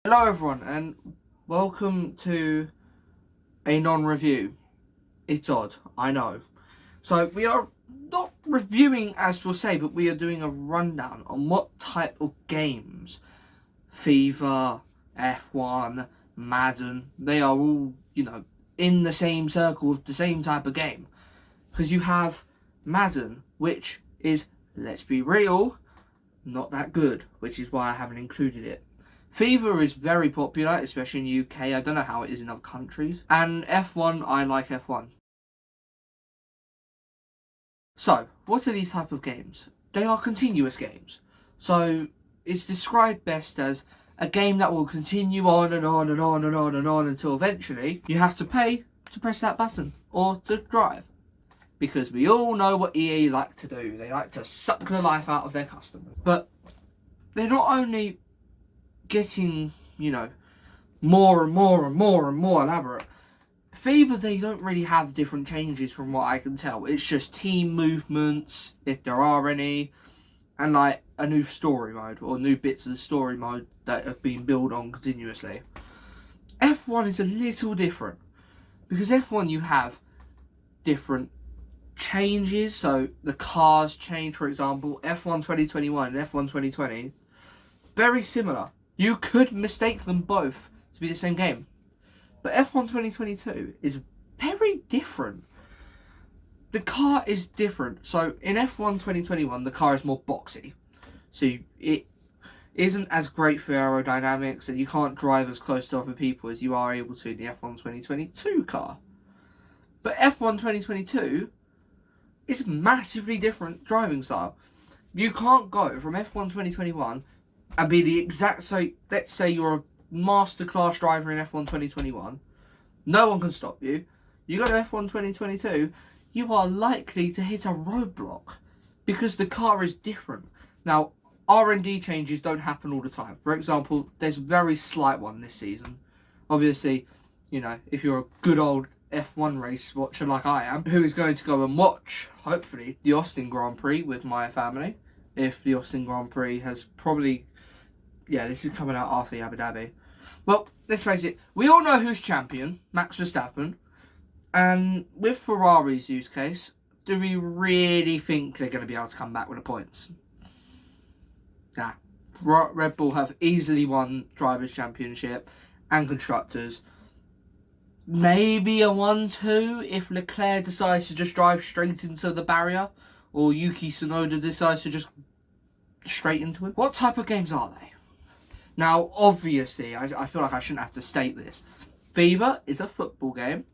Hello everyone and welcome to a non-review. It's odd, I know. So we are not reviewing as per se, but we are doing a rundown on what type of games FIFA, F1, Madden, they are all, in the same circle of the same type of game. Because you have Madden, which is, let's be real, not that good, which is why I haven't included it. FIFA is very popular, especially in the UK. I don't know how it is in other countries. And F1, I like F1. So, what are these type of games? They are continuous games. So, it's described best as a game that will continue on and on and on and on and on until eventually you have to pay to press that button or to drive. Because we all know what EA like to do. They like to suck the life out of their customers. But they're not only getting, more and more and more and more elaborate. FIFA, they don't really have different changes from what I can tell. It's just team movements, if there are any, and like a new story mode or new bits of the story mode that have been built on continuously. F1 is a little different because F1 you have different changes. So the cars change, for example, F1 2021 and F1 2020, very similar. You could mistake them both to be the same game. But F1 2022 is very different. The car is different. So in F1 2021, the car is more boxy. So it isn't as great for aerodynamics and you can't drive as close to other people as you are able to in the F1 2022 car. But F1 2022 is a massively different driving style. You can't go from F1 2021 and be the exact, so let's say you're a masterclass driver in F1 2021, no one can stop you. You go to F1 2022, you are likely to hit a roadblock because the car is different. Now, R&D changes don't happen all the time. For example, there's a very slight one this season. Obviously, if you're a good old F1 race watcher like I am, who is going to go and watch, hopefully, the Austin Grand Prix with my family, if the Austin Grand Prix has probably... Yeah, this is coming out after the Abu Dhabi. Well, let's face it, we all know who's champion, Max Verstappen. And with Ferrari's use case, do we really think they're going to be able to come back with the points? Nah. Red Bull have easily won Drivers' Championship and Constructors. Maybe a 1-2 if Leclerc decides to just drive straight into the barrier. Or Yuki Tsunoda decides to just straight into it. What type of games are they? Now, obviously, I feel like I shouldn't have to state this. FIFA is a football game,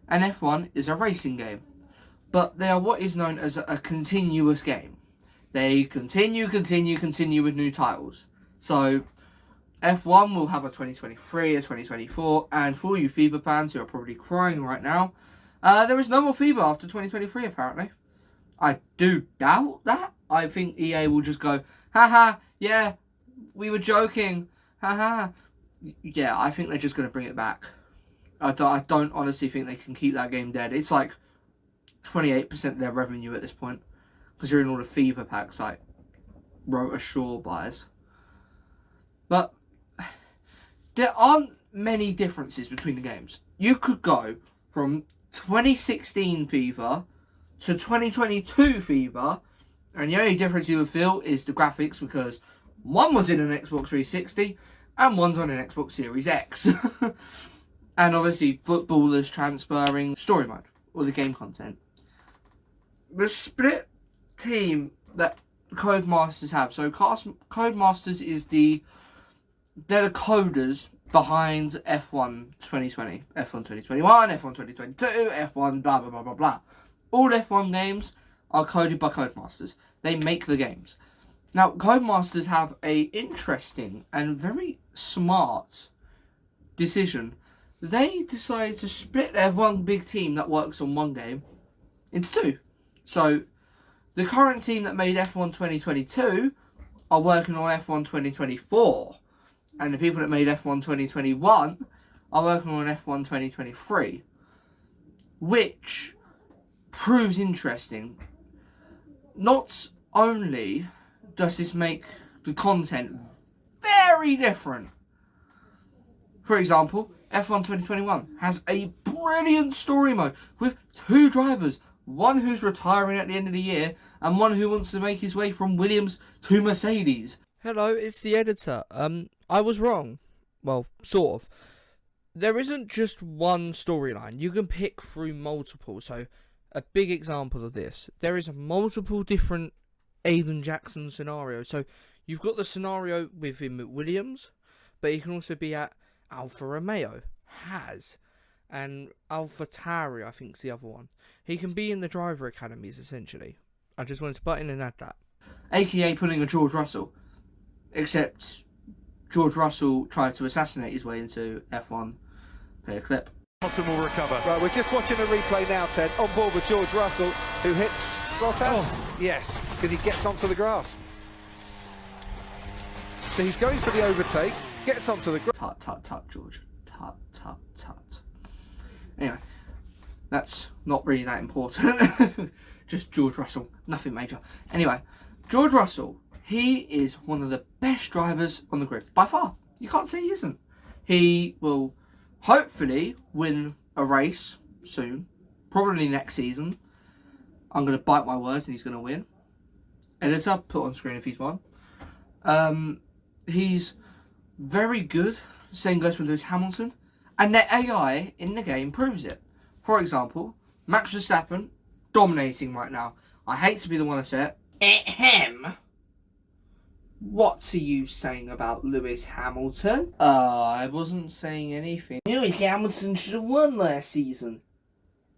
and F1 is a racing game. But they are what is known as a continuous game. They continue with new titles. So, F1 will have a 2023, a 2024, and for you FIFA fans who are probably crying right now, there is no more FIFA after 2023, apparently. I do doubt that. I think EA will just go, haha, yeah, we were joking. Haha. Yeah, I think they're just going to bring it back. I don't honestly think they can keep that game dead. It's like 28% of their revenue at this point. Considering all the FIFA packs like Rota Shaw buys. But there aren't many differences between the games. You could go from 2016 FIFA to 2022 FIFA, and the only difference you would feel is the graphics because one was in an Xbox 360 and one's on an Xbox Series X. And obviously footballers transferring story mode or the game content. The split team that Codemasters have. So Codemasters is they're the coders behind F1 2020, F1 2021, F1 2022, F1 blah blah blah blah blah. All F1 games are coded by Codemasters. They make the games. Now, Codemasters have a interesting and very smart decision. They decided to split their one big team that works on one game into two. So, the current team that made F1 2022 are working on F1 2024. And the people that made F1 2021 are working on F1 2023. Which proves interesting. Not only does this make the content very different, For example, F1 2021 has a brilliant story mode with 2 drivers, one who's retiring at the end of the year and one who wants to make his way from Williams to Mercedes. Hello, it's the editor. I was wrong. Well, sort of. There isn't just one storyline. You can pick through multiple. So, a big example of this. There is multiple different Aiden Jackson scenarios. So, you've got the scenario with him at Williams, but he can also be at Alfa Romeo, Haas, and Alpha Tauri, I think is the other one. He can be in the driver academies, essentially. I just wanted to butt in and add that. AKA pulling a George Russell. Except George Russell tried to assassinate his way into F1. Play a clip. Hamilton will recover. Right, we're just watching a replay now, Ted, on board with George Russell, who hits Bottas. Oh. Yes, because he gets onto the grass. So he's going for the overtake, gets onto the grass. Tut, tut, tut, George. Tut, tut, tut. Anyway, that's not really that important. Just George Russell, nothing major. Anyway, George Russell, he is one of the best drivers on the grid, by far. You can't say he isn't. He will hopefully win a race soon, probably next season. I'm going to bite my words and he's going to win. Editor, put on screen if he's won. He's very good. Same goes with Lewis Hamilton. And the AI in the game proves it. For example, Max Verstappen, dominating right now. I hate to be the one to say it. Ahem. What are you saying about Lewis Hamilton? I wasn't saying anything. Lewis Hamilton should have won last season.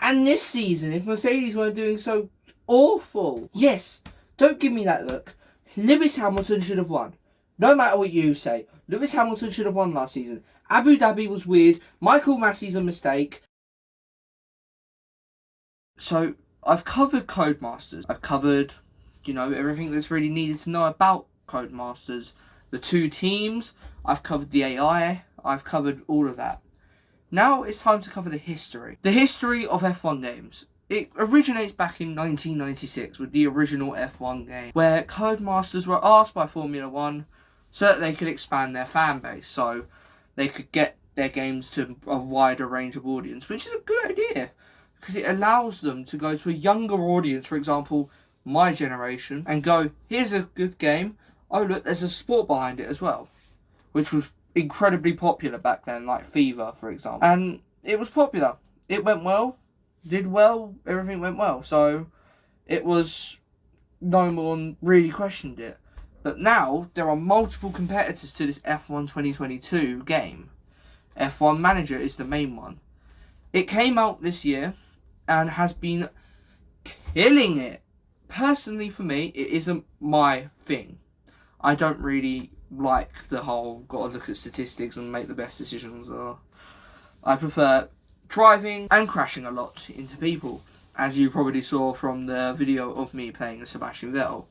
And this season, if Mercedes weren't doing so awful. Yes, don't give me that look. Lewis Hamilton should have won. No matter what you say, Lewis Hamilton should have won last season. Abu Dhabi was weird. Michael Massey's a mistake. So, I've covered Codemasters. I've covered, everything that's really needed to know about Codemasters. The 2 teams. I've covered the AI. I've covered all of that. Now it's time to cover the history. The history of F1 games. It originates back in 1996 with the original F1 game, where Codemasters were asked by Formula 1 so that they could expand their fan base, so they could get their games to a wider range of audience, which is a good idea, because it allows them to go to a younger audience, for example, my generation, and go, here's a good game, oh look, there's a sport behind it as well, which was incredibly popular back then, like FIFA, for example. And it was popular. It went well, did well, everything went well, so it was, no one really questioned it. But now, there are multiple competitors to this F1 2022 game. F1 Manager is the main one. It came out this year, and has been killing it. Personally, for me, it isn't my thing. I don't really like the whole, gotta look at statistics and make the best decisions. I prefer driving and crashing a lot into people, as you probably saw from the video of me playing as Sebastian Vettel.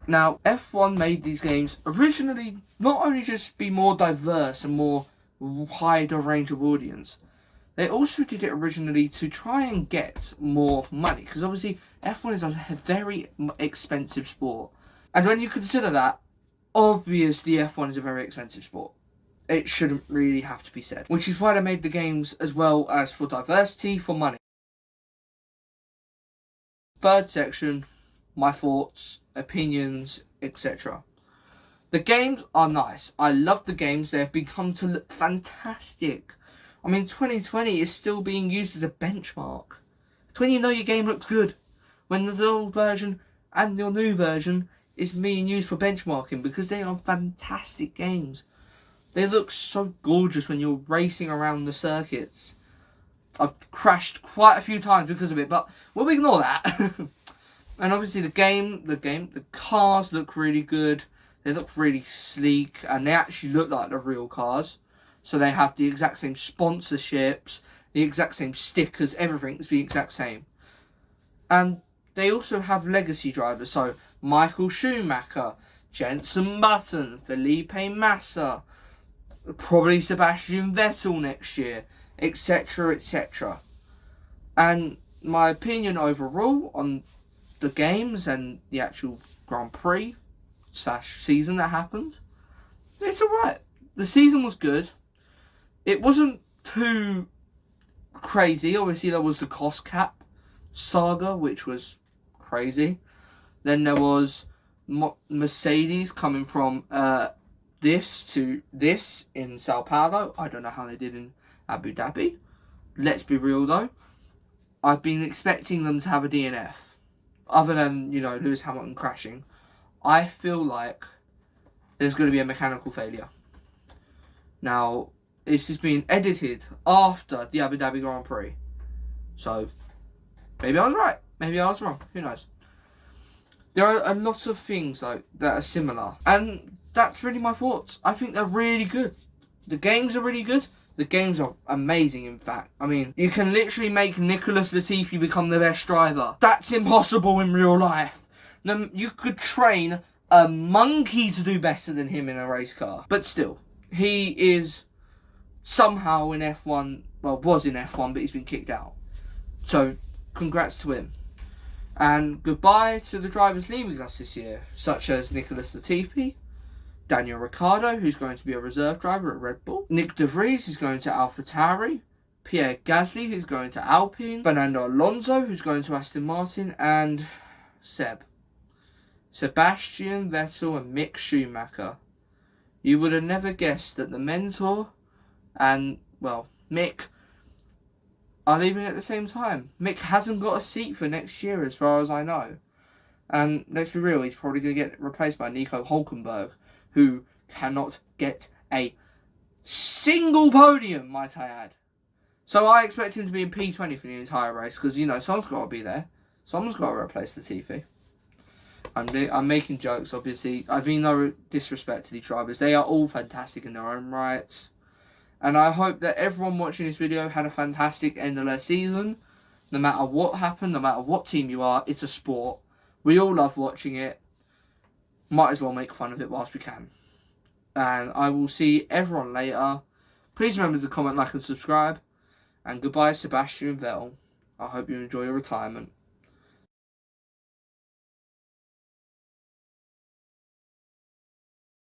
Now, F1 made these games originally not only just be more diverse and more wider range of audience, they also did it originally to try and get more money, because obviously F1 is a very expensive sport. And when you consider that, obviously F1 is a very expensive sport. It shouldn't really have to be said. Which is why they made the games as well as for diversity, for money. Third section, my thoughts, opinions, etc. The games are nice. I love the games. They have become to look fantastic. I mean, 2020 is still being used as a benchmark. It's when you know your game looks good. When the old version and your new version is being used for benchmarking, because they are fantastic games. They look so gorgeous when you're racing around the circuits. I've crashed quite a few times because of it, but we'll ignore that. And obviously the cars look really good. They look really sleek, and they actually look like the real cars. So they have the exact same sponsorships, the exact same stickers, everything's the exact same. And they also have legacy drivers, so Michael Schumacher, Jenson Button, Felipe Massa, probably Sebastian Vettel next year, etc, etc. And my opinion overall on the games and the actual Grand Prix / season that happened, it's alright. The season was good. It wasn't too crazy. Obviously, there was the cost cap saga, which was crazy. Then there was Mercedes coming from this to this in Sao Paulo. I don't know how they did in Abu Dhabi. Let's be real though. I've been expecting them to have a DNF. Other than, Lewis Hamilton crashing. I feel like there's going to be a mechanical failure. Now, this has been edited after the Abu Dhabi Grand Prix. So, maybe I was right. Maybe I was wrong. Who knows? There are a lot of things that are similar. And that's really my thoughts. I think they're really good. The games are really good. The games are amazing, in fact. I mean, you can literally make Nicholas Latifi become the best driver. That's impossible in real life. You could train a monkey to do better than him in a race car. But still, he is somehow in F1, well, was in F1, but he's been kicked out. So, congrats to him. And goodbye to the drivers leaving us this year, such as Nicholas Latifi, Daniel Ricciardo, who's going to be a reserve driver at Red Bull, Nick De Vries is going to AlphaTauri, Pierre Gasly, who's going to Alpine, Fernando Alonso, who's going to Aston Martin, and Seb. Sebastian Vettel and Mick Schumacher. You would have never guessed that the mentor and, well, Mick are leaving at the same time. Mick hasn't got a seat for next year as far as I know. And let's be real, he's probably going to get replaced by Nico Hülkenberg, who cannot get a single podium, might I add. So I expect him to be in P20 for the entire race, because, someone's got to be there. Someone's got to replace the TP. I'm making jokes, obviously. I mean no disrespect to these drivers. They are all fantastic in their own rights. And I hope that everyone watching this video had a fantastic end of their season. No matter what happened, no matter what team you are, it's a sport. We all love watching it. Might as well make fun of it whilst we can. And I will see everyone later. Please remember to comment, like and subscribe. And goodbye, Sebastian Vettel. I hope you enjoy your retirement.